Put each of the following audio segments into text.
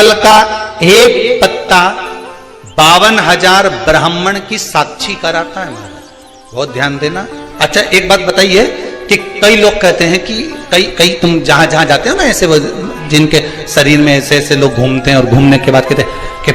People का एक पत्ता 52,000 ब्राह्मण की साक्षी कराता है महाराज। बहुत ध्यान देना। अच्छा एक बात बताइए कि कई लोग कहते हैं कि कई तुम जहां जहां जाते हो ना, ऐसे वो जिनके शरीर में ऐसे ऐसे लोग घूमते हैं और घूमने के बाद कहते हैं कि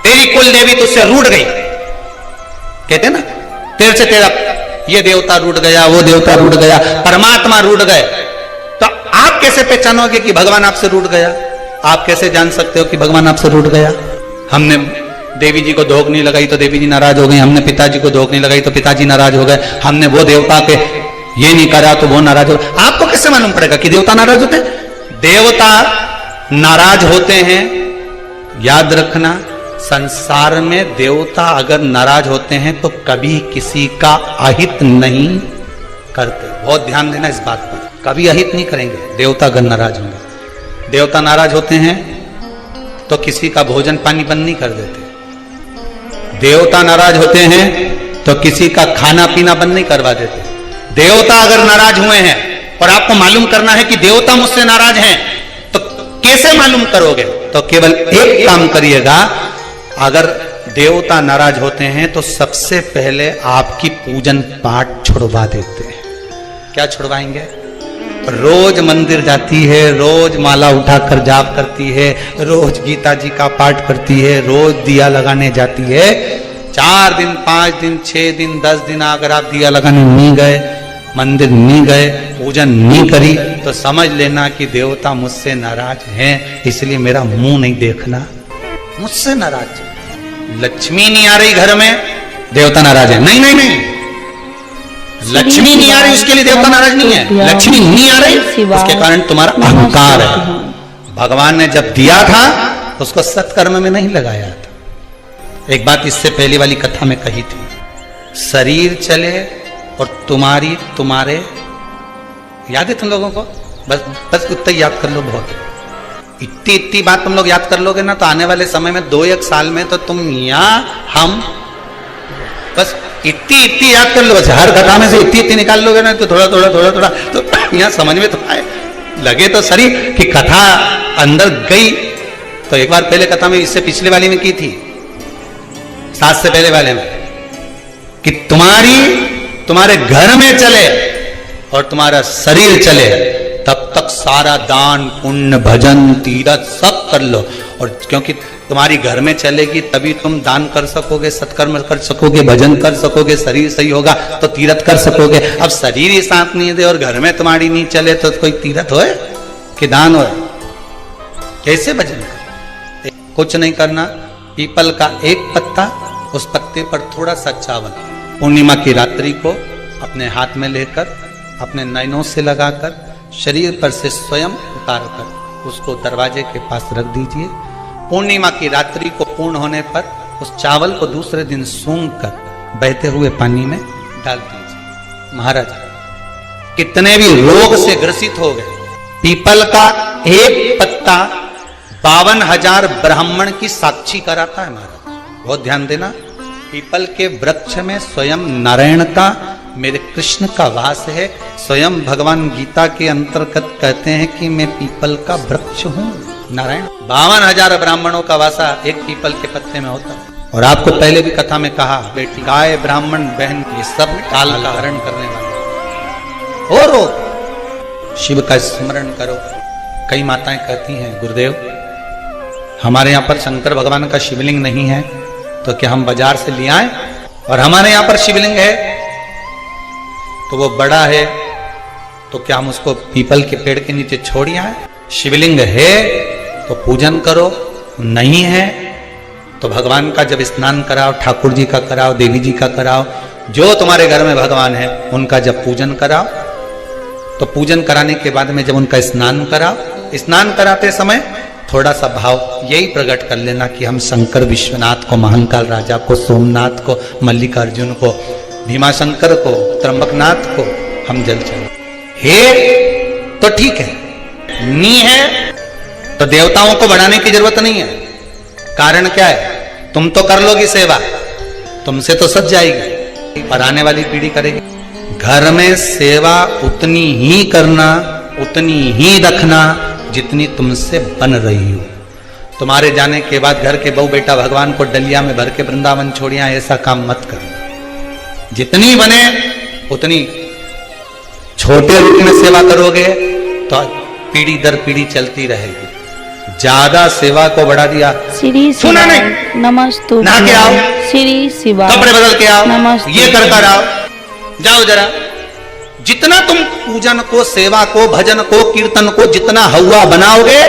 तेरी कुल देवी तुझसे रूठ गई, कहते हैं ना, तेरे से तेरा ये देवता रूठ गया, वो देवता रूठ गया, परमात्मा रूठ गए। तो आप कैसे पहचानोगे कि भगवान आपसे रूठ गया? आप कैसे जान सकते हो कि भगवान आपसे रूठ गया? हमने देवी जी को धोख नहीं लगाई तो देवी जी नाराज हो गई, हमने पिताजी को धोख नहीं लगाई तो पिताजी नाराज हो गए, हमने वो देवता के ये नहीं करा तो वो नाराज हो गए। आपको कैसे मालूम पड़ेगा कि देवता नाराज होते हैं? देवता नाराज होते हैं। याद रखना, संसार में देवता अगर नाराज होते हैं तो कभी किसी का अहित नहीं करते। बहुत ध्यान देना इस बात पर, कभी अहित नहीं करेंगे देवता अगर नाराज होंगे। देवता नाराज होते हैं तो किसी का भोजन पानी बंद नहीं कर देते। देवता नाराज होते हैं तो किसी का खाना पीना बंद नहीं करवा देते। देवता अगर नाराज हुए हैं और आपको मालूम करना है कि देवता मुझसे नाराज हैं, तो कैसे मालूम करोगे? तो केवल एक काम करिएगा, अगर देवता नाराज होते हैं तो सबसे पहले आपकी पूजन पाठ छुड़वा देते हैं। क्या छुड़वाएंगे? रोज मंदिर जाती है, रोज माला उठाकर जाप करती है, रोज गीता जी का पाठ करती है, रोज दिया लगाने जाती है। 4 दिन 5 दिन 6 दिन 10 दिन अगर आप दिया लगाने नहीं गए, मंदिर नहीं गए, पूजन नहीं करी, तो समझ लेना कि देवता मुझसे नाराज हैं, इसलिए मेरा मुंह नहीं देखना। मुझसे नाराज। लक्ष्मी नहीं आ रही घर में, देवता नाराज है? नहीं नहीं नहीं, लक्ष्मी नहीं आ रही उसके लिए देवता नाराज नहीं है। लक्ष्मी नहीं आ रही उसके कारण तुम्हारा अहंकार है। भगवान ने जब दिया था उसको सत्कर्म में नहीं लगाया था। एक बात इससे पहली वाली कथा में कही थी, शरीर चले और तुम्हारे याद है तुम लोगों को? बस उतना याद कर लो, बहुत इतनी बात तुम लोग याद कर लोगे ना, तो आने वाले समय में 2-1 साल में तो तुम या हम बस इतनी याद कर लो। बस हर कथा में से इतनी निकाल लोगे ना तो थोड़ा तो यहाँ समझ में तो आए, लगे तो सही कि कथा अंदर गई। तो एक बार पहले कथा में, इससे पिछले वाली में की थी, 7 से पहले वाले में, कि तुम्हारे घर में चले और तुम्हारा शरीर चले, तब तक सारा दान पुण्य भजन तीरथ सब कर लो। और क्योंकि तुम्हारी घर में चलेगी तभी तुम दान कर सकोगे, सत्कर्म कर सकोगे, भजन कर सकोगे, शरीर सही होगा तो तीरथ कर सकोगे। अब शरीर ही साथ नहीं दे और घर में तुम्हारी नहीं चले तो कोई तीरथ होए कि दान होए? कैसे भजन कर? कुछ नहीं करना, पीपल का एक पत्ता, उस पत्ते पर थोड़ा सा चावल, पूर्णिमा की रात्रि को अपने हाथ में लेकर, अपने नयनों से लगाकर, शरीर पर से स्वयं उतारकर उसको दरवाजे के पास रख दीजिए। पूर्णिमा की रात्रि को पूर्ण होने पर उस चावल को दूसरे दिन सूंघ कर बहते हुए पानी में डाल दीजिए। महाराज कितने भी रोग से ग्रसित हो गए, पीपल का एक पत्ता 52,000 ब्राह्मण की साक्षी कराता है महाराज। बहुत ध्यान देना, पीपल के वृक्ष में स्वयं नारायण का, मेरे कृष्ण का वास है। स्वयं भगवान गीता के अंतर्गत कहते हैं कि मैं पीपल का वृक्ष हूं। नारायण 52,000 ब्राह्मणों का वासा एक पीपल के पत्ते में होता है। और आपको पहले भी कथा में कहा, बेटी गाय ब्राह्मण बहन ये सब काल का हरण करने वाले। और शिव का स्मरण करो। कई माताएं कहती हैं, गुरुदेव हमारे यहाँ पर शंकर भगवान का शिवलिंग नहीं है, तो क्या हम बाजार से ले आए? और हमारे यहाँ पर शिवलिंग है तो वो बड़ा है, तो क्या हम उसको पीपल के पेड़ के नीचे छोड़ आए? शिवलिंग है तो पूजन करो, नहीं है तो भगवान का जब स्नान कराओ, ठाकुर जी का कराओ, देवी जी का कराओ, जो तुम्हारे घर में भगवान है उनका जब पूजन कराओ, तो पूजन कराने के बाद में जब उनका स्नान कराओ, स्नान कराते समय थोड़ा सा भाव यही प्रकट कर लेना कि हम शंकर विश्वनाथ को, महाकाल राजा को, सोमनाथ को, मल्लिकार्जुन को, भीमाशंकर को, त्र्यंबकनाथ को हम जल चढ़ाएं। हे तो ठीक है, नी है तो देवताओं को बढ़ाने की जरूरत नहीं है। कारण क्या है? तुम तो कर लोगी सेवा, तुमसे तो सज जाएगी, पर आने वाली पीढ़ी करेगी। घर में सेवा उतनी ही करना, उतनी ही रखना जितनी तुमसे बन रही हो। तुम्हारे जाने के बाद घर के बहू बेटा भगवान को डलिया में भर के वृंदावन छोड़िया, ऐसा काम मत करना। जितनी बने उतनी छोटे रूप में सेवा करोगे तो पीढ़ी दर पीढ़ी चलती रहेगी। ज्यादा सेवा को बढ़ा दिया, श्री सुना नहीं, नमस्तु नहा के आओ, श्री शिवा, कपड़े बदल के आओ, नमस्ते। ये कर कर आओ, जाओ जरा। जितना तुम पूजन को, सेवा को, भजन को, कीर्तन को जितना हवा बनाओगे,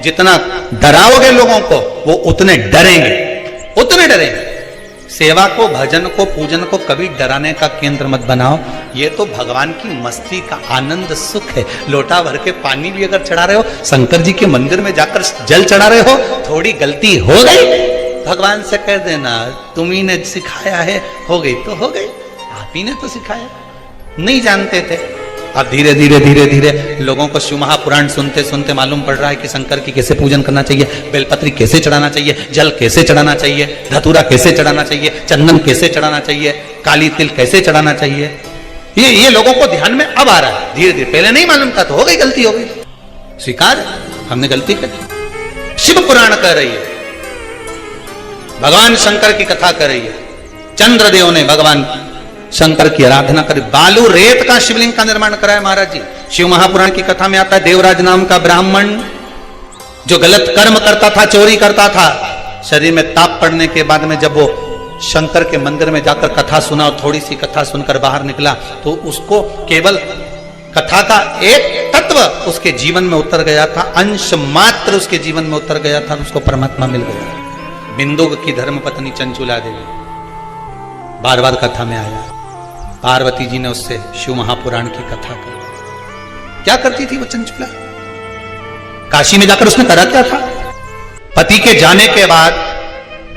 जितना डराओगे लोगों को, वो उतने डरेंगे, उतने डरेंगे। सेवा को, भजन को, पूजन को कभी डराने का केंद्र मत बनाओ। ये तो भगवान की मस्ती का आनंद सुख है। लोटा भर के पानी भी अगर चढ़ा रहे हो, शंकर जी के मंदिर में जाकर जल चढ़ा रहे हो, थोड़ी गलती हो गई, भगवान से कह देना तुम्ही ने सिखाया है, हो गई तो हो गई, आप ही ने तो सिखाया, नहीं जानते थे। अब धीरे धीरे धीरे धीरे लोगों को शिव महापुराण सुनते सुनते मालूम पड़ रहा है कि शंकर की कैसे पूजन करना चाहिए, बेलपत्री कैसे चढ़ाना चाहिए, जल कैसे चढ़ाना चाहिए, धतूरा कैसे चढ़ाना चाहिए, चंदन कैसे चढ़ाना चाहिए, काली तिल कैसे चढ़ाना चाहिए। ये लोगों को ध्यान में अब आ रहा है धीरे धीरे। पहले नहीं मालूम था तो हो गई, गलती हो गई, स्वीकार, हमने गलती कर। शिव पुराण कह रही है, भगवान शंकर की कथा कर रही है, चंद्रदेव ने भगवान शंकर की आराधना करी, बालू रेत का शिवलिंग का निर्माण कराया महाराज जी। शिव महापुराण की कथा में आता है, देवराज नाम का ब्राह्मण जो गलत कर्म करता था, चोरी करता था, शरीर में ताप पड़ने के बाद में जब वो शंकर के मंदिर में जाकर कथा सुना और थोड़ी सी कथा सुनकर बाहर निकला, तो उसको केवल कथा का एक तत्व उसके जीवन में उतर गया था, अंश मात्र उसके जीवन में उतर गया था, उसको परमात्मा मिल गया। बिंदुक की धर्मपत्नी चंचुला देवी बार बार कथा में आया, पार्वती जी ने उससे शिव महापुराण की कथा की। क्या करती थी वो चंचुला? काशी में जाकर उसने करा क्या था? पति के जाने के बाद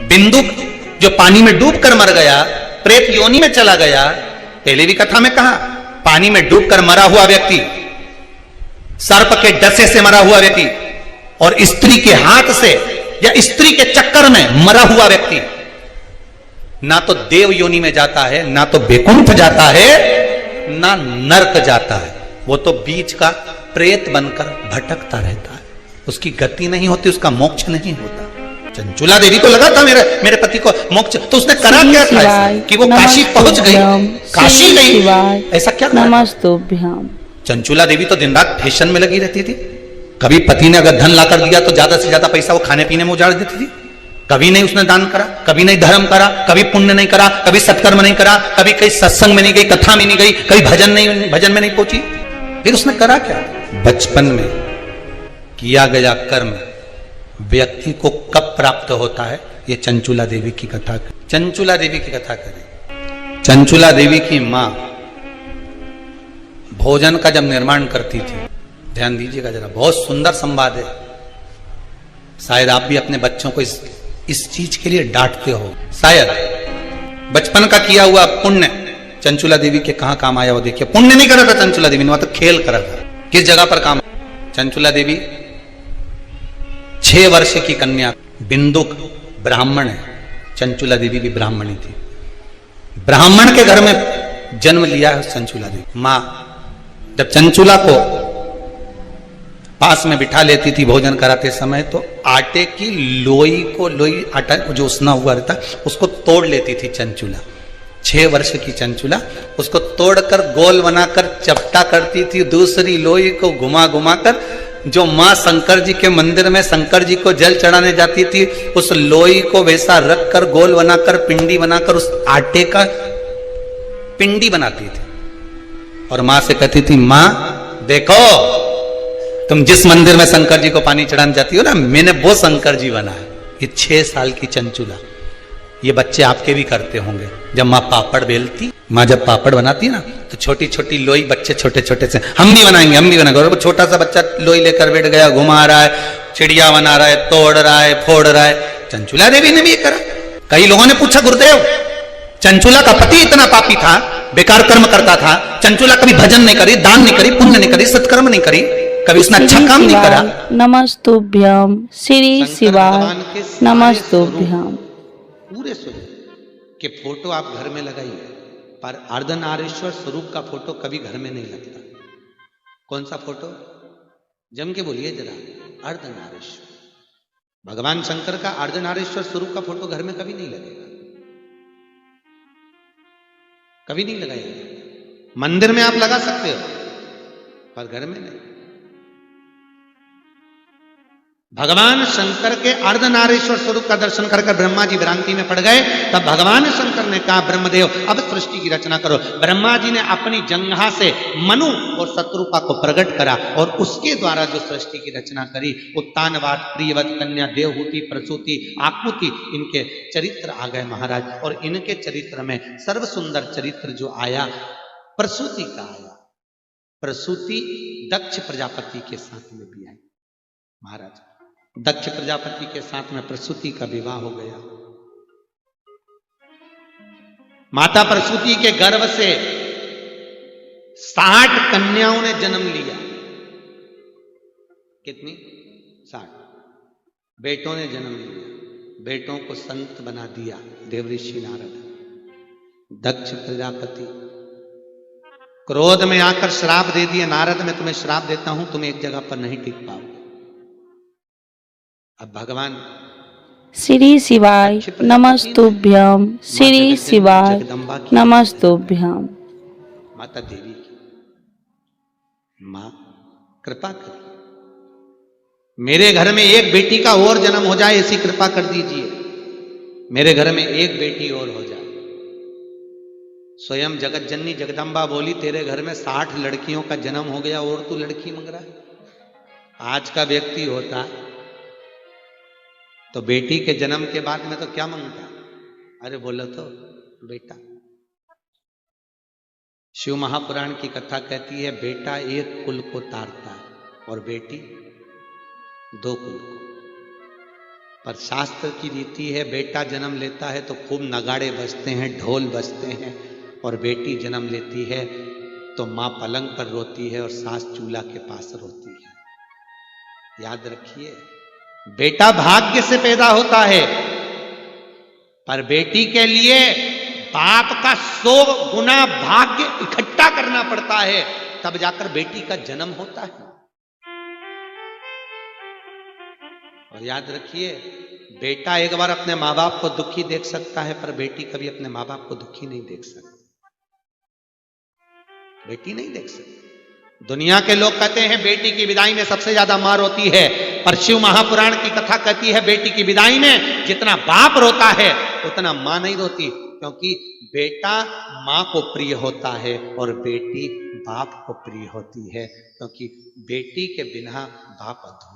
बिंदुक जो पानी में डूबकर मर गया, प्रेत योनि में चला गया। पहले भी कथा में कहा, पानी में डूबकर मरा हुआ व्यक्ति, सर्प के डसे से मरा हुआ व्यक्ति और स्त्री के हाथ से या स्त्री के चक्कर में मरा हुआ व्यक्ति ना तो देव योनि में जाता है, ना तो बैकुंठ जाता है, ना नरक जाता है। वो तो बीच का प्रेत बनकर भटकता रहता है, उसकी गति नहीं होती, उसका मोक्ष नहीं होता। चंचुला देवी को लगा था मेरे पति को मोक्ष, तो उसने करा क्या था कि वो काशी पहुंच गई, काशी गई, ऐसा क्या? नमस्तुभ्याम। चंचुला देवी तो दिन रात फैशन में लगी रहती थी। कभी पति ने अगर धन लाकर दिया तो ज्यादा से ज्यादा पैसा वो खाने पीने में उजाड़ देती थी। कभी नहीं उसने दान करा, कभी नहीं धर्म करा, कभी पुण्य नहीं करा, कभी सत्कर्म नहीं करा, कभी कहीं सत्संग में नहीं गई, कथा में नहीं गई, कभी भजन में नहीं पहुंची। फिर उसने करा क्या? बचपन में किया गया कर्म व्यक्ति को कब प्राप्त होता है, ये चंचुला देवी की कथा। चंचुला देवी की कथा करें। चंचुला देवी की मां भोजन का जब निर्माण करती थी, ध्यान दीजिएगा जरा, बहुत सुंदर संवाद है। शायद आप भी अपने बच्चों को इस चीज के लिए डांटते हो, शायद बचपन का किया हुआ पुण्य चंचुला देवी के कहां काम आया वो देखिए। पुण्य नहीं करा था चंचुला देवी ने, वहां तो खेल करा था। किस जगह पर काम? चंचुला देवी 6 वर्ष की कन्या, बिंदुक ब्राह्मण है, चंचुला देवी भी ब्राह्मणी थी, ब्राह्मण के घर में जन्म लिया है चंचुला देवी। मां जब चंचुला को पास में बिठा लेती थी भोजन कराते समय, तो आटे की लोई आटा जो उसना हुआ रहता उसको तोड़ लेती थी चंचुला। 6 वर्ष की चंचुला उसको तोड़कर गोल बनाकर चपटा करती थी, दूसरी लोई को घुमा घुमा कर जो मां शंकर जी के मंदिर में शंकर जी को जल चढ़ाने जाती थी, उस लोई को वैसा रख कर गोल बनाकर पिंडी बनाकर उस आटे का पिंडी बनाती थी और मां से कहती थी, मां देखो तुम जिस मंदिर में शंकर जी को पानी चढ़ाने जाती हो ना, मैंने वो शंकर जी बनाया। ये 6 साल की चंचुला, ये बच्चे आपके भी करते होंगे। जब माँ पापड़ बेलती, माँ जब पापड़ बनाती ना, तो छोटी छोटी लोई बच्चे छोटे छोटे से, हम भी बनाएंगे। और वो छोटा सा बच्चा लोई लेकर बैठ गया, घुमा रहा है, चिड़िया बना रहा है, तोड़ रहा है, फोड़ रहा है। चंचुला देवी ने भी ये करा। कई लोगों ने पूछा, गुरुदेव चंचुला का पति इतना पापी था, बेकार कर्म करता था, चंचुला कभी भजन नहीं करी, दान नहीं करी, पुण्य नहीं करी, सत्कर्म नहीं करी, कभी उसने अच्छा काम नहीं करा। नमस्तुभ्यम श्री शिवाय, नमस्तुभ्यम। पूरे स्वरूप के फोटो आप घर में लगाइए, पर अर्धनारीश्वर स्वरूप का फोटो कभी घर में नहीं लगता। कौन सा फोटो? जम के बोलिए जरा, अर्धनारीश्वर। भगवान शंकर का अर्धनारीश्वर स्वरूप का फोटो घर में कभी नहीं लगेगा, कभी नहीं लगाएगा। मंदिर में आप लगा सकते हो पर घर में नहीं। भगवान शंकर के अर्धनारीश्वर स्वरूप का दर्शन कर ब्रह्मा जी भ्रांति में पड़ गए। तब भगवान शंकर ने कहा ब्रह्मदेव अब सृष्टि की रचना करो। ब्रह्मा जी ने अपनी जंघा से मनु और शत्रुपा को प्रकट करा और उसके द्वारा जो सृष्टि की रचना करी, उत्तानवाद, प्रियवत, कन्या, देवहूति, प्रसूति, आकुति, इनके चरित्र आ गए महाराज। और इनके चरित्र में सर्व सुंदर चरित्र जो आया प्रसूति का आया। प्रसूति दक्ष प्रजापति के साथ में भी आई महाराज। दक्ष प्रजापति के साथ में प्रसूति का विवाह हो गया। माता प्रसूति के गर्भ से 60 कन्याओं ने जन्म लिया। कितनी? 60 बेटों ने जन्म लिया। बेटों को संत बना दिया देवऋषि नारद। दक्ष प्रजापति क्रोध में आकर श्राप दे दिए, नारद मैं तुम्हें श्राप देता हूं, तुम एक जगह पर नहीं टिक पाओगे। अब भगवान श्री शिवाय नमस्तुभ्यम, श्री शिवाय नमस्तुभ्यम। माता देवी की मां कृपा कर, मेरे घर में एक बेटी का और जन्म हो जाए, ऐसी कृपा कर दीजिए। मेरे घर में एक बेटी और हो जाए। स्वयं जगत जननी जगदम्बा बोली तेरे घर में 60 लड़कियों का जन्म हो गया और तू लड़की मांग रहा है। आज का व्यक्ति होता तो बेटी के जन्म के बाद में तो क्या मांगता? अरे बोलो तो बेटा। शिव महापुराण की कथा कहती है बेटा एक कुल को तारता है और बेटी 2 कुल को। पर शास्त्र की रीति है बेटा जन्म लेता है तो खूब नगाड़े बजते हैं, ढोल बजते हैं, और बेटी जन्म लेती है तो मां पलंग पर रोती है और सास चूल्हा के पास रोती है। याद रखिए बेटा भाग्य से पैदा होता है, पर बेटी के लिए बाप का 100 गुना भाग्य इकट्ठा करना पड़ता है, तब जाकर बेटी का जन्म होता है। और याद रखिए बेटा एक बार अपने माँ बाप को दुखी देख सकता है, पर बेटी कभी अपने माँ बाप को दुखी नहीं देख सकती। बेटी नहीं देख सकती। दुनिया के लोग कहते हैं बेटी की विदाई में सबसे ज्यादा मार होती है, पर शिव महापुराण की कथा कहती है बेटी की विदाई में जितना बाप रोता है उतना मां नहीं रोती, क्योंकि बेटा मां को प्रिय होता है और बेटी बाप को प्रिय होती है, क्योंकि बेटी के बिना बाप अधूरा